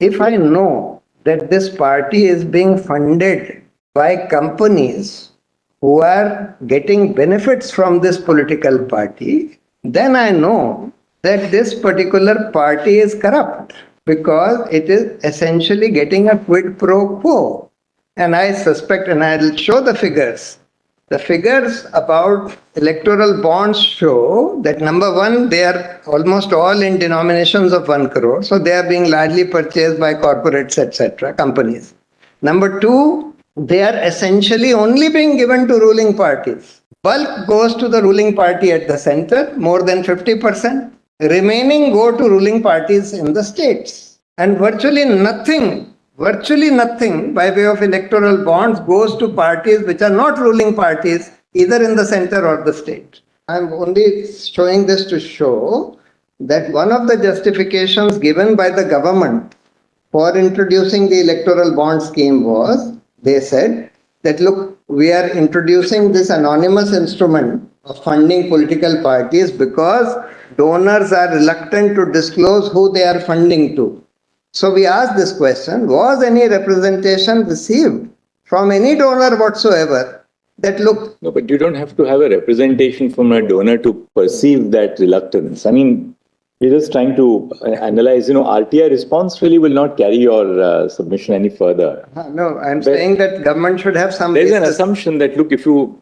if I know that this party is being funded by companies who are getting benefits from this political party, then I know that this particular party is corrupt because it is essentially getting a quid pro quo. And I suspect, and I'll show the figures. The figures about electoral bonds show that number one, they are almost all in denominations of 1 crore. So they are being largely purchased by corporates, etc., companies. Number two, they are essentially only being given to ruling parties. Bulk goes to the ruling party at the center, more than 50%. Remaining go to ruling parties in the states. And virtually nothing by way of electoral bonds goes to parties which are not ruling parties, either in the center or the state. I'm only showing this to show that one of the justifications given by the government for introducing the electoral bond scheme was, they said that, look, we are introducing this anonymous instrument of funding political parties because donors are reluctant to disclose who they are funding to. So we asked this question, was any representation received from any donor whatsoever that, look... No, but you don't have to have a representation from a donor to perceive that reluctance. I mean, we're just trying to analyze, RTI response really will not carry your submission any further. No, I'm saying that government should have some... There's an assumption that, look, if you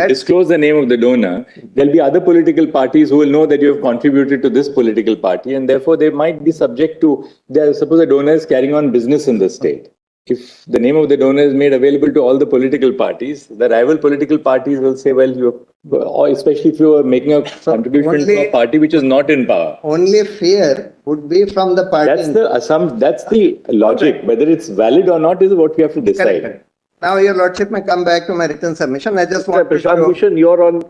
disclose the name of the donor, there'll be other political parties who will know that you have contributed to this political party, and therefore they might be subject to, suppose a donor is carrying on business in the state. If the name of the donor is made available to all the political parties, the rival political parties will say, well, or especially if you are making a contribution to a party which is not in power. Only fear would be from the party. That's the logic. Whether it's valid or not is what we have to decide. Correct. Now, Your Lordship may come back to my written submission. I just want to Prashant Bhushan, you're on.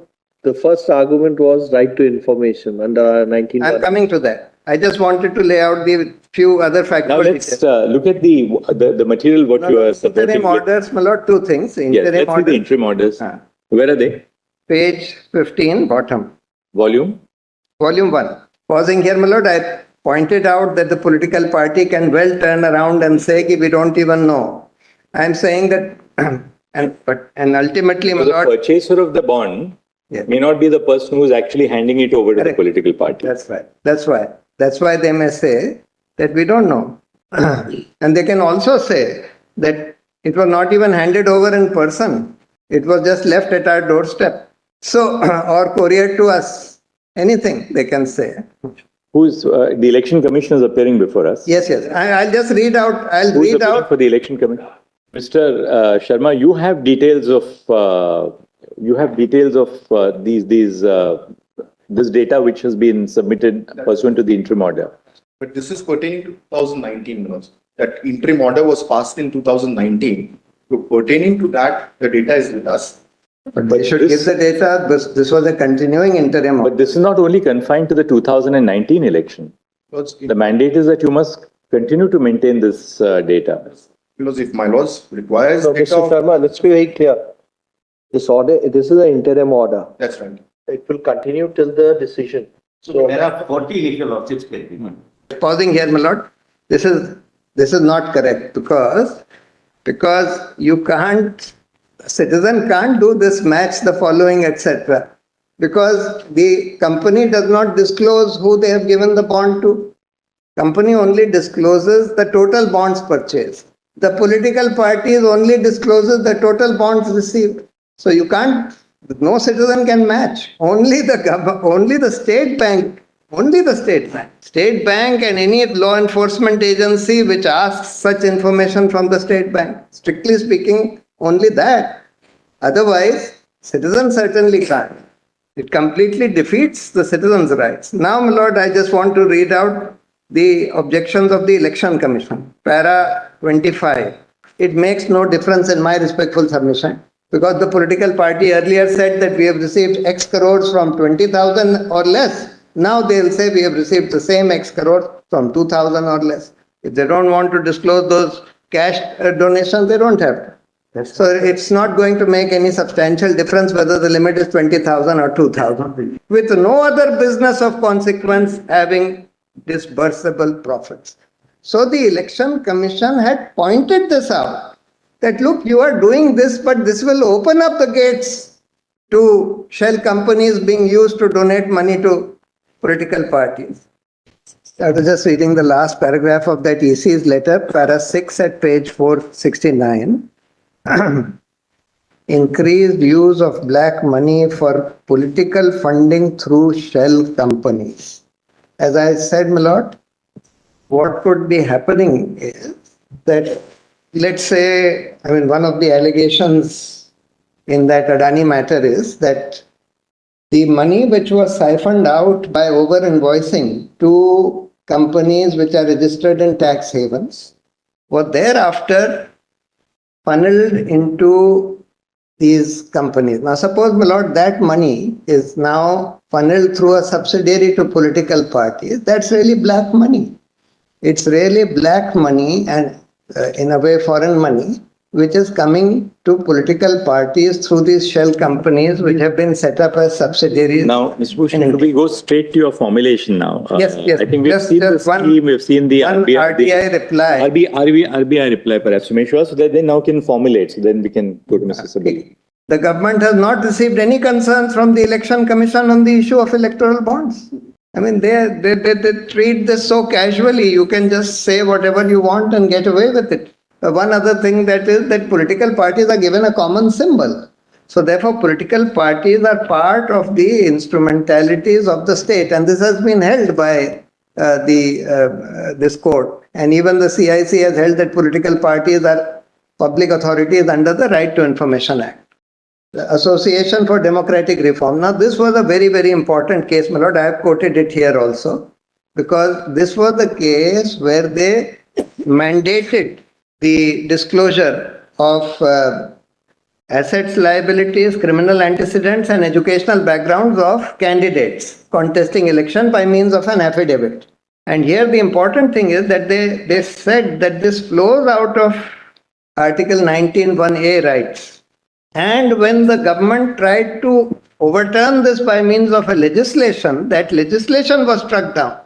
The first argument was right to information under 19. I'm coming to that. I just wanted to lay out the few other factual details. Now let's look at the material you are supporting. Interim orders, my lord, two things. Yes, let's see the interim orders. Where are they? Page 15, bottom. Volume? Volume 1. Pausing here, my lord, I pointed out that the political party can well turn around and say, we don't even know. I'm saying that, and ultimately, my lord... The purchaser of the bond may not be the person who is actually handing it over to the political party. That's right. That's why they may say that we don't know. And they can also say that it was not even handed over in person. It was just left at our doorstep. So, or couriered to us. Anything they can say. Who's the election commission is appearing before us? Yes. I'll just read out. Who's appearing for the election commission? Mr. Sharma, you have details of this data which has been submitted pursuant to the interim order. But this is pertaining to 2019. That interim order was passed in 2019. So pertaining to that, the data is with us. But they should give the data. This was a continuing interim order. But this is not only confined to the 2019 election. The mandate is that you must continue to maintain this data. Because if my laws requires... So, Mr. Sharma, let's be very clear. This is an interim order. That's right. It will continue till the decision. So there are 40 legal lawsuits. Pausing here, my lord. This is not correct because you can't, a citizen can't do this, match the following, etc. Because the company does not disclose who they have given the bond to. Company only discloses the total bonds purchased. The political parties only discloses the total bonds received. So you can't, no citizen can match. Only the state bank. Only the state bank. State bank and any law enforcement agency which asks such information from the state bank. Strictly speaking, only that. Otherwise, citizens certainly can't. It completely defeats the citizens' rights. Now, my lord, I just want to read out the objections of the Election Commission. Para 25. It makes no difference in my respectful submission. Because the political party earlier said that we have received X crores from 20,000 or less. Now they'll say we have received the same X crores from 2,000 or less. If they don't want to disclose those cash donations, they don't have to. So it's not going to make any substantial difference whether the limit is 20,000 or 2,000. With no other business of consequence having disbursable profits. So the Election Commission had pointed this out, that look, you are doing this, but this will open up the gates to shell companies being used to donate money to political parties. I was just reading the last paragraph of that EC's letter, para 6 at page 469. Increased use of black money for political funding through shell companies. As I said, my lord, what could be happening is that, let's say, one of the allegations in that Adani matter is that the money which was siphoned out by over-invoicing to companies which are registered in tax havens were thereafter funneled into these companies. Now, suppose, my lord, that money is now funneled through a subsidiary to political parties. That's really black money. It's really black money and, in a way, foreign money, which is coming to political parties through these shell companies which have been set up as subsidiaries. Now, Mr. Bhushan, we go straight to your formulation now. Yes. I think we've seen the scheme, we've seen the RBI reply. RBI reply, perhaps, to make sure, so that they now can formulate, so then we can go to Mr. Sibal. The government has not received any concerns from the Election Commission on the issue of electoral bonds. They treat this so casually, you can just say whatever you want and get away with it. One other thing that is that political parties are given a common symbol. So therefore, political parties are part of the instrumentalities of the state, and this has been held by this court. And even the CIC has held that political parties are public authorities under the Right to Information Act. The Association for Democratic Reform. Now, this was a very, very important case, my lord. I have quoted it here also, because this was the case where they mandated the disclosure of assets, liabilities, criminal antecedents, and educational backgrounds of candidates contesting election by means of an affidavit. And here the important thing is that they said that this flows out of Article 19(1)(a) rights. And when the government tried to overturn this by means of a legislation, that legislation was struck down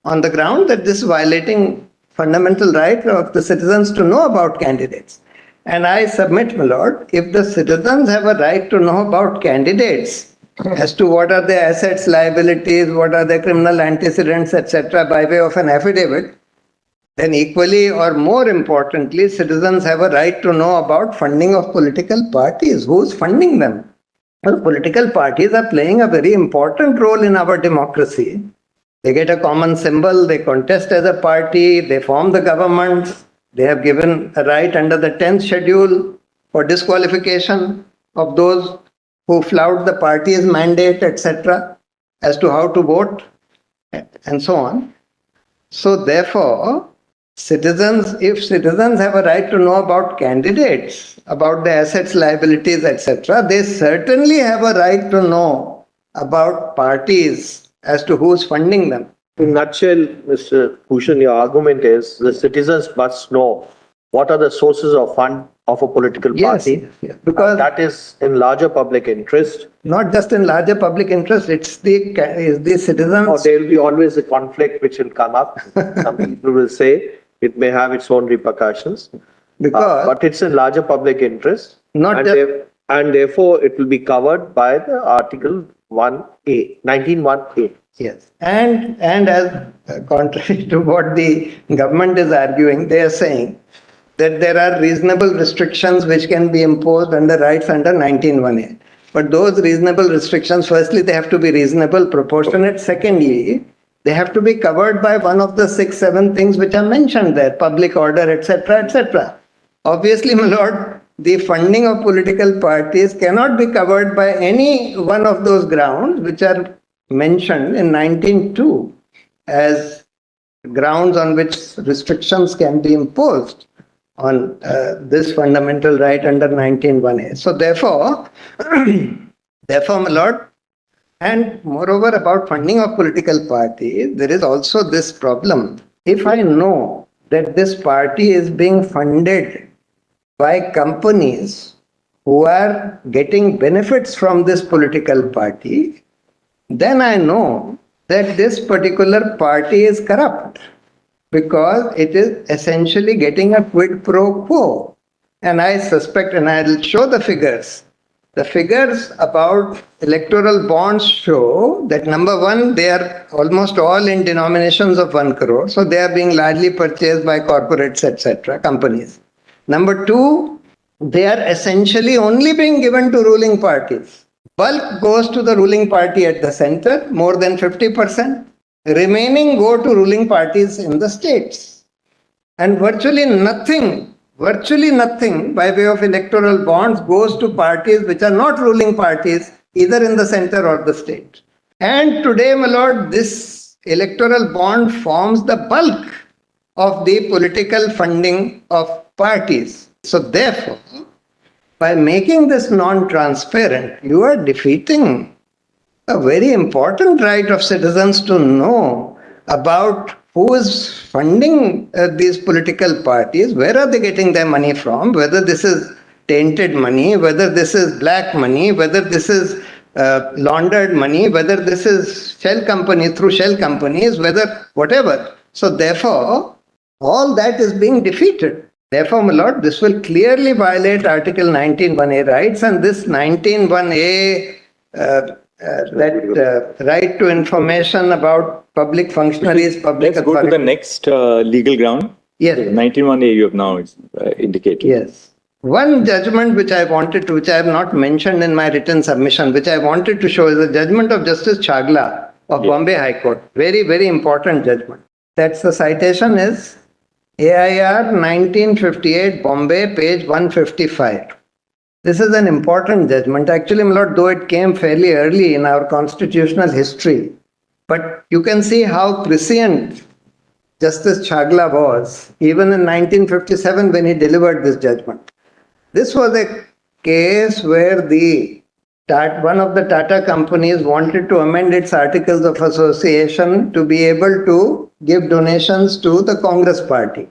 on the ground that this is violating fundamental right of the citizens to know about candidates. And I submit, my lord, if the citizens have a right to know about candidates as to what are their assets, liabilities, what are their criminal antecedents, etc., by way of an affidavit, then equally or more importantly, citizens have a right to know about funding of political parties. Who's funding them? Well, political parties are playing a very important role in our democracy. They get a common symbol, they contest as a party, they form the government, they have given a right under the 10th schedule for disqualification of those who flout the party's mandate, etc., as to how to vote, and so on. So therefore, if citizens have a right to know about candidates, about their assets, liabilities, etc., they certainly have a right to know about parties as to who's funding them. In a nutshell, Mr. Bhushan, your argument is the citizens must know what are the sources of fund of a political party. Yes, because that is in larger public interest. Not just in larger public interest, it's the citizens. Or there will be always a conflict which will come up. Some people will say it may have its own repercussions. But it's in larger public interest. And therefore it will be covered by the Article 1A, 19(1)(a). Yes, and as contrary to what the government is arguing, they are saying that there are reasonable restrictions which can be imposed under rights under 19(1)(a). But those reasonable restrictions, firstly, they have to be reasonable, proportionate. Secondly, they have to be covered by one of the 6-7 things which are mentioned there, public order, etc., etc. Obviously, my lord, the funding of political parties cannot be covered by any one of those grounds which are mentioned in 19(2) as grounds on which restrictions can be imposed on this fundamental right under 19(1)(a). So therefore, my lord, and moreover about funding of political parties, there is also this problem. If I know that this party is being funded by companies who are getting benefits from this political party, then I know that this particular party is corrupt. because it is essentially getting a quid pro quo. And I suspect, and I'll show the figures. The figures about electoral bonds show that number one, they are almost all in denominations of 1 crore. So they are being largely purchased by corporates, etc., companies. Number two, they are essentially only being given to ruling parties. Bulk goes to the ruling party at the center, more than 50%. Remaining go to ruling parties in the states. And virtually nothing by way of electoral bonds goes to parties which are not ruling parties, either in the center or the state. And today, my lord, this electoral bond forms the bulk of the political funding of parties. So therefore, by making this non-transparent, you are defeating a very important right of citizens to know about who is funding these political parties, where are they getting their money from, whether this is tainted money, whether this is black money, whether this is laundered money, whether this is shell companies, whether whatever. So therefore, all that is being defeated. Therefore, my lord, this will clearly violate Article 19(1)A rights, and this 19(1)A right to information about public functionaries, public Let's go to the next legal ground. Yes. 19(1)A you have now indicated. Yes. One judgment which I have not mentioned in my written submission, which I wanted to show, is the judgment of Justice Chagla of Bombay High Court. Very, very important judgment. That's the citation is AIR 1958 Bombay, page 155. This is an important judgment. Actually, my lord, though it came fairly early in our constitutional history, but you can see how prescient Justice Chagla was, even in 1957 when he delivered this judgment. This was a case where one of the Tata companies wanted to amend its articles of association to be able to give donations to the Congress party.